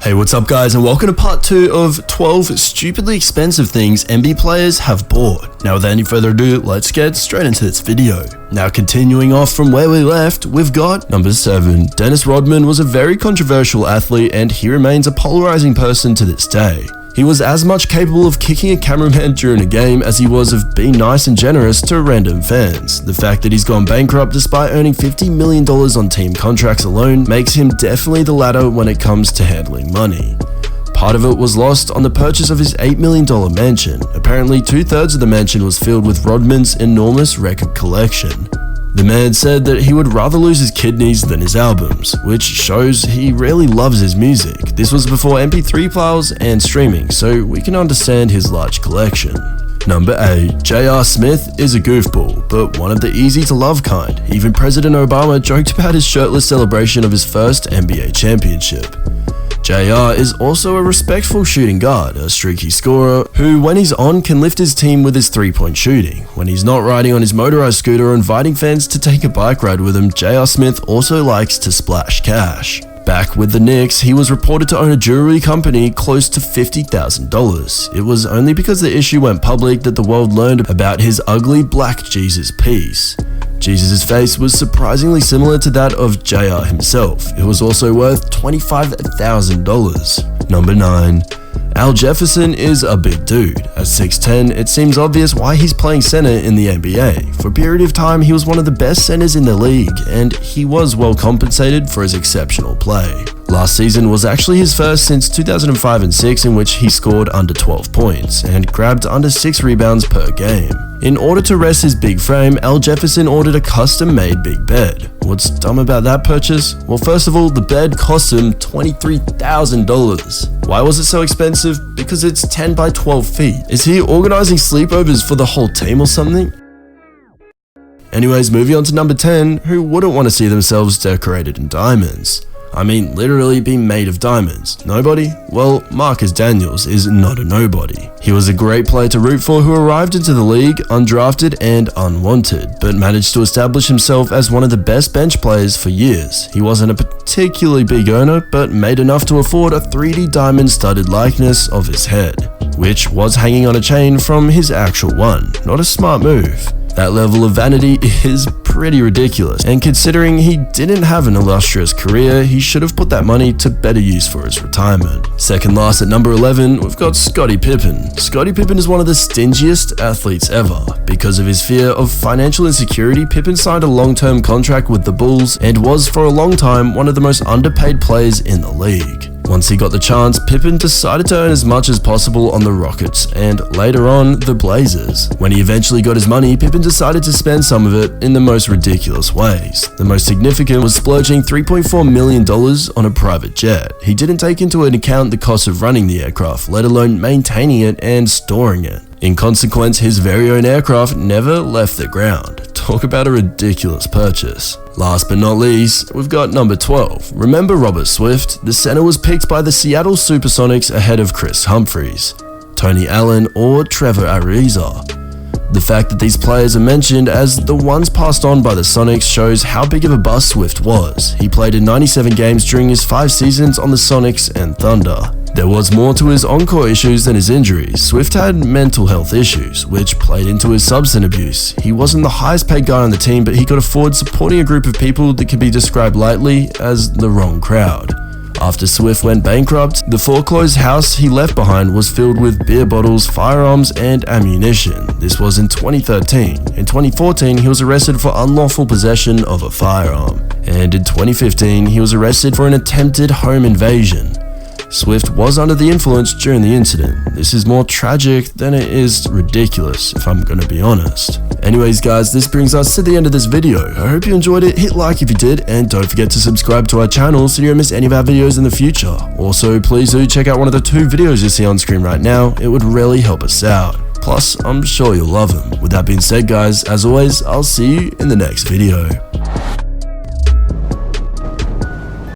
Hey, what's up guys, and welcome to part 2 of 12 stupidly expensive things NBA players have bought. Now without any further ado, let's get straight into this video. Now continuing off from where we left, we've got number 7. Dennis Rodman was a very controversial athlete and he remains a polarizing person to this day. He was as much capable of kicking a cameraman during a game as he was of being nice and generous to random fans. The fact that he's gone bankrupt despite earning $50 million on team contracts alone makes him definitely the latter when it comes to handling money. Part of it was lost on the purchase of his $8 million mansion. Apparently 2/3 of the mansion was filled with Rodman's enormous record collection. The man said that he would rather lose his kidneys than his albums, which shows he really loves his music. This was before MP3 files and streaming, so we can understand his large collection. Number 8. J.R. Smith is a goofball, but one of the easy to love kind. Even President Obama joked about his shirtless celebration of his first NBA championship. JR is also a respectful shooting guard, a streaky scorer who, when he's on, can lift his team with his three-point shooting. When he's not riding on his motorized scooter or inviting fans to take a bike ride with him, JR Smith also likes to splash cash. Back with the Knicks, he was reported to own a jewelry company close to $50,000. It was only because the issue went public that the world learned about his ugly black Jesus piece. Jesus' face was surprisingly similar to that of JR himself. It was also worth $25,000. Number 9. Al Jefferson is a big dude. At 6'10", it seems obvious why he's playing center in the NBA. For a period of time, he was one of the best centers in the league, and he was well compensated for his exceptional play. Last season was actually his first since 2005 and 6 in which he scored under 12 points and grabbed under 6 rebounds per game. In order to rest his big frame, Al Jefferson ordered a custom-made big bed. What's dumb about that purchase? Well, first of all, the bed cost him $23,000. Why was it so expensive? Because it's 10 by 12 feet. Is he organizing sleepovers for the whole team or something? Anyways, moving on to number 10, who wouldn't want to see themselves decorated in diamonds? I mean, literally being made of diamonds. Nobody? Well, Marcus Daniels is not a nobody. He was a great player to root for who arrived into the league undrafted and unwanted, but managed to establish himself as one of the best bench players for years. He wasn't a particularly big earner, but made enough to afford a 3D diamond-studded likeness of his head, which was hanging on a chain from his actual one. Not a smart move. That level of vanity is pretty ridiculous, and considering he didn't have an illustrious career, he should have put that money to better use for his retirement. Second last at number 11, we've got Scottie Pippen. Scottie Pippen is one of the stingiest athletes ever. Because of his fear of financial insecurity, Pippen signed a long-term contract with the Bulls and was for a long time one of the most underpaid players in the league. Once he got the chance, Pippen decided to earn as much as possible on the Rockets and later on the Blazers. When he eventually got his money, Pippen decided to spend some of it in the most ridiculous ways. The most significant was splurging $3.4 million on a private jet. He didn't take into account the cost of running the aircraft, let alone maintaining it and storing it. In consequence, his very own aircraft never left the ground. Talk about a ridiculous purchase. Last but not least, we've got number 12. Remember Robert Swift? The center was picked by the Seattle Supersonics ahead of Chris Humphries, Tony Allen, or Trevor Ariza. The fact that these players are mentioned as the ones passed on by the Sonics shows how big of a bust Swift was. He played in 97 games during his 5 seasons on the Sonics and Thunder. There was more to his on-court issues than his injuries. Swift had mental health issues, which played into his substance abuse. He wasn't the highest paid guy on the team, but he could afford supporting a group of people that can be described lightly as the wrong crowd. After Swift went bankrupt, the foreclosed house he left behind was filled with beer bottles, firearms, and ammunition. This was in 2013. In 2014, he was arrested for unlawful possession of a firearm. And in 2015, he was arrested for an attempted home invasion. Swift was under the influence during the incident. This is more tragic than it is ridiculous, if I'm gonna be honest. Anyways guys, this brings us to the end of this video. I hope you enjoyed it, hit like if you did, and don't forget to subscribe to our channel so you don't miss any of our videos in the future. Also, please do check out one of the 2 videos you see on screen right now, it would really help us out. Plus, I'm sure you'll love them. With that being said guys, as always, I'll see you in the next video.